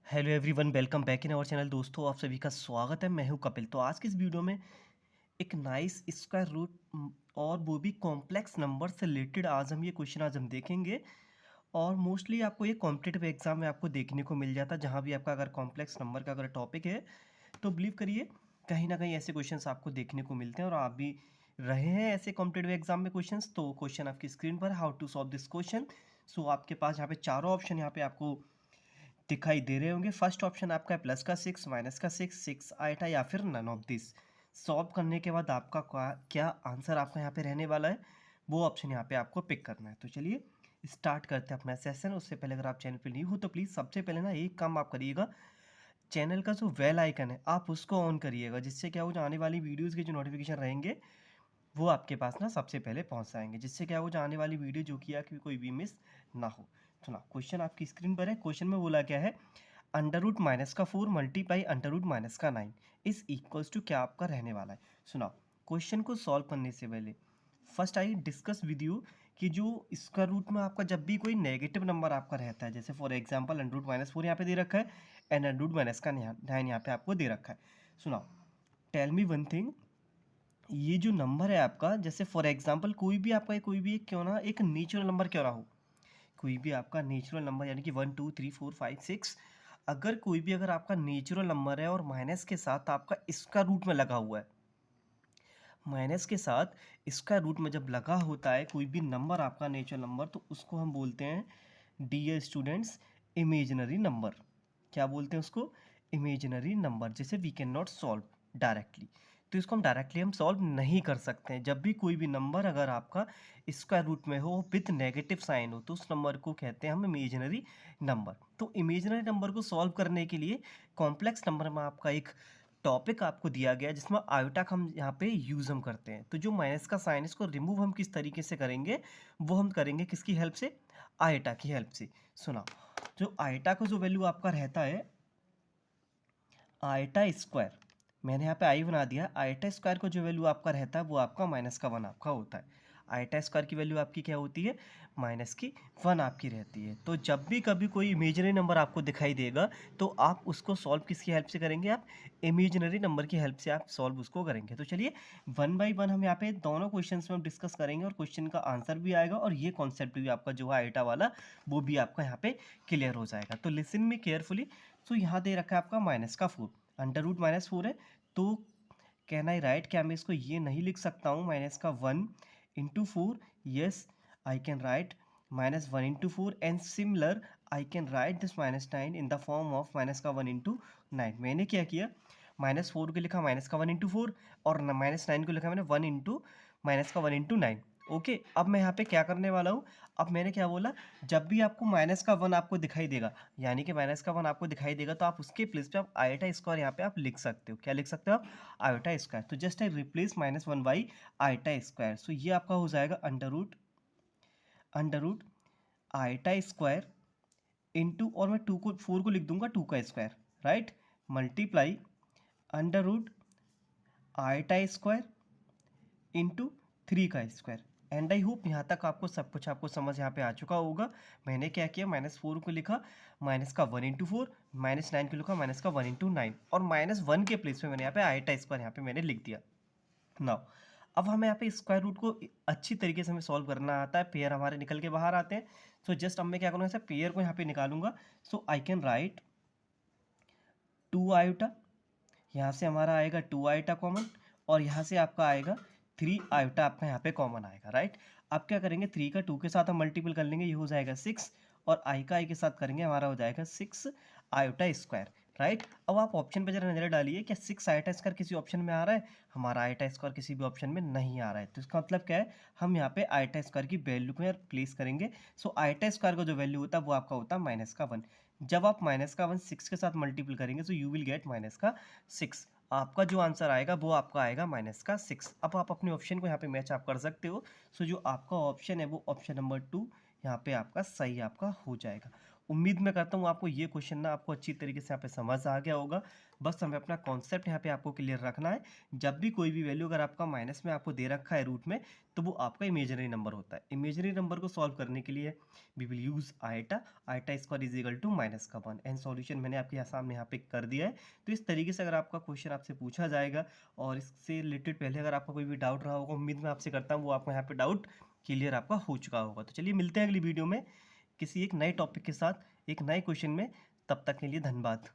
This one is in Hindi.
Hello everyone, welcome back in our channel. दोस्तों, आप सभी का स्वागत है। मैं हूं कपिल। तो आज की इस वीडियो में एक नाइस स्क्वायर रूट और वो भी कॉम्प्लेक्स नंबर से रिलेटेड आज हम देखेंगे। और मोस्टली आपको ये कॉम्पिटिटिव एग्जाम में आपको देखने को मिल जाता है। जहां भी आपका अगर कॉम्प्लेक्स नंबर का अगर टॉपिक है तो बिलीव करिए कहीं ना कहीं ऐसे क्वेश्चंस आपको देखने को मिलते हैं और आप भी रहे हैं ऐसे कॉम्पिटिटिव एग्जाम में क्वेश्चंस। तो क्वेश्चन आपकी स्क्रीन पर, how to solve this question. So आपके पास यहाँ पे चारों ऑप्शन यहाँ पे आपको दिखाई दे रहे होंगे। फर्स्ट ऑप्शन आपका है प्लस का 6, माइनस का 6, 6 आएगा या फिर नन ऑफ दिस। सॉल्व करने के बाद आपका क्या आंसर आपका यहाँ पे रहने वाला है, वो ऑप्शन यहाँ पे आपको पिक करना है। तो चलिए स्टार्ट करते हैं अपना सेशन। उससे पहले अगर आप चैनल पे न्यू हो तो प्लीज़ सबसे पहले ना एक काम आप करिएगा, चैनल का जो बेल आइकन है आप उसको ऑन करिएगा, जिससे क्या हो, जो आने वाली वीडियोज़ के जो नोटिफिकेशन रहेंगे वो आपके पास ना सबसे पहले पहुंच जाएंगे, जिससे क्या हो, जो आने वाली वीडियो जो किया कि कोई भी मिस ना हो। तो ना क्वेश्चन आपकी स्क्रीन पर है। क्वेश्चन में बोला क्या है, अंडर रूट माइनस का 4 मल्टीप्लाई अंडर रूट माइनस का 9 इज इक्वल्स टू क्या आपका रहने वाला है। सुनाओ, क्वेश्चन को सॉल्व करने से पहले first I discuss with you कि जो स्क्वायर रूट में आपका जब भी कोई नेगेटिव नंबर आपका रहता है, जैसे for example under root minus 4 यहाँ पे दे रखा है एंड अंडर रूट माइनस का 9 यहाँ पे आपको दे रखा है। सुनाओ, टेल मी वन थिंग, ये जो नंबर है आपका, जैसे फॉर एग्जांपल कोई भी आपका कोई भी एक क्यों ना एक नेचुरल नंबर क्यों ना हो, कोई भी आपका नेचुरल नंबर यानी कि 1 2 3 4 5 6, अगर कोई भी अगर आपका नेचुरल नंबर है और माइनस के साथ आपका स्क्वायर रूट में लगा हुआ है, माइनस के साथ स्क्वायर रूट में जब लगा होता है कोई भी नंबर आपका नेचुरल नंबर, तो उसको हम बोलते हैं डियर स्टूडेंट्स इमेजिनरी नंबर। क्या बोलते हैं उसको? इमेजिनरी नंबर, जैसे we can not solve directly. तो इसको हम डायरेक्टली हम सॉल्व नहीं कर सकते हैं। जब भी कोई भी नंबर अगर आपका स्क्वायर रूट में हो विथ नेगेटिव साइन हो तो उस नंबर को कहते हैं हम इमेजिनरी नंबर। तो इमेजिनरी नंबर को सॉल्व करने के लिए कॉम्प्लेक्स नंबर में आपका एक टॉपिक आपको दिया गया है जिसमें आयोटा का हम यहाँ पे यूज़ हम करते हैं। तो जो माइनस का साइन इसको रिमूव हम किस तरीके से करेंगे, वो हम करेंगे किसकी हेल्प से? आयोटा की हेल्प से। सुना, जो आयोटा का जो वैल्यू आपका रहता है आयोटा स्क्वायर, मैंने यहाँ पे आई बना दिया। आयोटा स्क्वायर का जो वैल्यू आपका रहता है वो आपका -1 आपका होता है। आयोटा स्क्वायर की वैल्यू आपकी क्या होती है? -1 आपकी रहती है। तो जब भी कभी कोई इमेजिनरी नंबर आपको दिखाई देगा तो आप उसको सॉल्व किसकी हेल्प से करेंगे? आप इमेजिनरी नंबर की हेल्प से आप सॉल्व उसको करेंगे। तो चलिए 1 बाई 1 हम यहाँ पे दोनों क्वेश्चन में हम डिस्कस करेंगे और क्वेश्चन का आंसर भी आएगा और ये कॉन्सेप्ट भी आपका जो है आयोटा वाला वो भी आपका यहाँ पे क्लियर हो जाएगा। तो लिसन मी केयरफुली। तो यहाँ दे रखा है आपका -4, अंडर रूट -4 है। तो कैन आई राइट, क्या मैं इसको ये नहीं लिख सकता हूँ -1 into 4? Yes, I can write -1 into 4 and similar I can write this -9 in the form of -1 into 9। मैंने क्या किया, -4 को लिखा -1 इंटू 4 और -9 को लिखा मैंने 1 इंटू -1 इंटू 9। ओके, अब मैं यहाँ पे क्या करने वाला हूँ, अब मैंने क्या बोला, जब भी आपको -1 आपको दिखाई देगा, यानी कि -1 आपको दिखाई देगा तो आप उसके प्लेस पे आप आयोटा स्क्वायर यहाँ पे आप लिख सकते हो। क्या लिख सकते हो आप? Iota square. तो just I replace -1 by iota square. So ये आपका हो जाएगा under root iota square into, और मैं 4 को लिख दूंगा 2 का square, right, multiply under root iota square into 3 का स्क्वायर। एंड आई होप यहाँ तक आपको सब कुछ आपको समझ यहाँ पे आ चुका होगा। मैंने क्या किया, -4 को लिखा -1 इंटू 4, -9 को लिखा -1 इंटू 9 और -1 के प्लेस में मैंने यहाँ पे आयोटा स्क्वायर यहाँ पे मैंने लिख दिया। नाउ अब हमें यहाँ पे स्क्वायर रूट को अच्छी तरीके से हमें सॉल्व करना आता है। पेयर हमारे निकल के बाहर आते हैं। सो जस्ट अब मैं क्या करूँगा, ऐसे पेयर को यहाँ पे निकालूंगा। सो आई कैन राइट 2 आयोटा, यहाँ से हमारा आएगा 2 आयोटा कॉमन और यहाँ से आपका आएगा 3 आयोटा आपका यहाँ पे कॉमन आएगा, राइट। अब क्या करेंगे, 3 का 2 के साथ हम मल्टीपल कर लेंगे, ये हो जाएगा 6 और आई का आई के साथ करेंगे, हमारा हो जाएगा 6 आयोटा स्क्वायर, राइट। अब आप ऑप्शन पे जरा नजर डालिए, क्या 6 आयोटा स्क्वायर किसी ऑप्शन में आ रहा है? हमारा आयोटा स्क्वायर किसी भी ऑप्शन में नहीं आ रहा है। तो इसका मतलब क्या है, हम यहाँ पे आयोटा स्क्वायर की वैल्यू को प्लेस करेंगे। सो आयोटा स्क्वायर का जो वैल्यू होता है वो आपका होता है -1। जब आप -1 6 के साथ मल्टीपल करेंगे तो यू विल गेट -6। आपका जो आंसर आएगा वो आपका आएगा -6। अब आप अपने ऑप्शन को यहाँ पे मैच आप कर सकते हो। सो जो आपका ऑप्शन है वो ऑप्शन नंबर 2 यहाँ पे आपका सही आपका हो जाएगा। उम्मीद मैं करता हूँ आपको ये क्वेश्चन ना आपको अच्छी तरीके से यहाँ पे समझ आ गया होगा। बस हमें अपना कॉन्सेप्ट यहाँ पे आपको क्लियर रखना है। जब भी कोई भी वैल्यू अगर आपका माइनस में आपको दे रखा है रूट में, तो वो आपका इमेजिनरी नंबर होता है। इमेजिनरी नंबर को सॉल्व करने के लिए we will use iota. Iota square is equal to minus का 1 एंड सॉल्यूशन मैंने आपके सामने यहाँ पे कर दिया है। तो इस तरीके से अगर आपका क्वेश्चन आपसे पूछा जाएगा और इससे रिलेटेड पहले अगर आपका कोई भी डाउट रहा होगा, उम्मीद मैं आपसे करता हूँ वो आपका यहाँ पे डाउट क्लियर आपका हो चुका होगा। तो चलिए मिलते हैं अगली वीडियो में किसी एक नए टॉपिक के साथ एक नए क्वेश्चन में। तब तक के लिए धन्यवाद।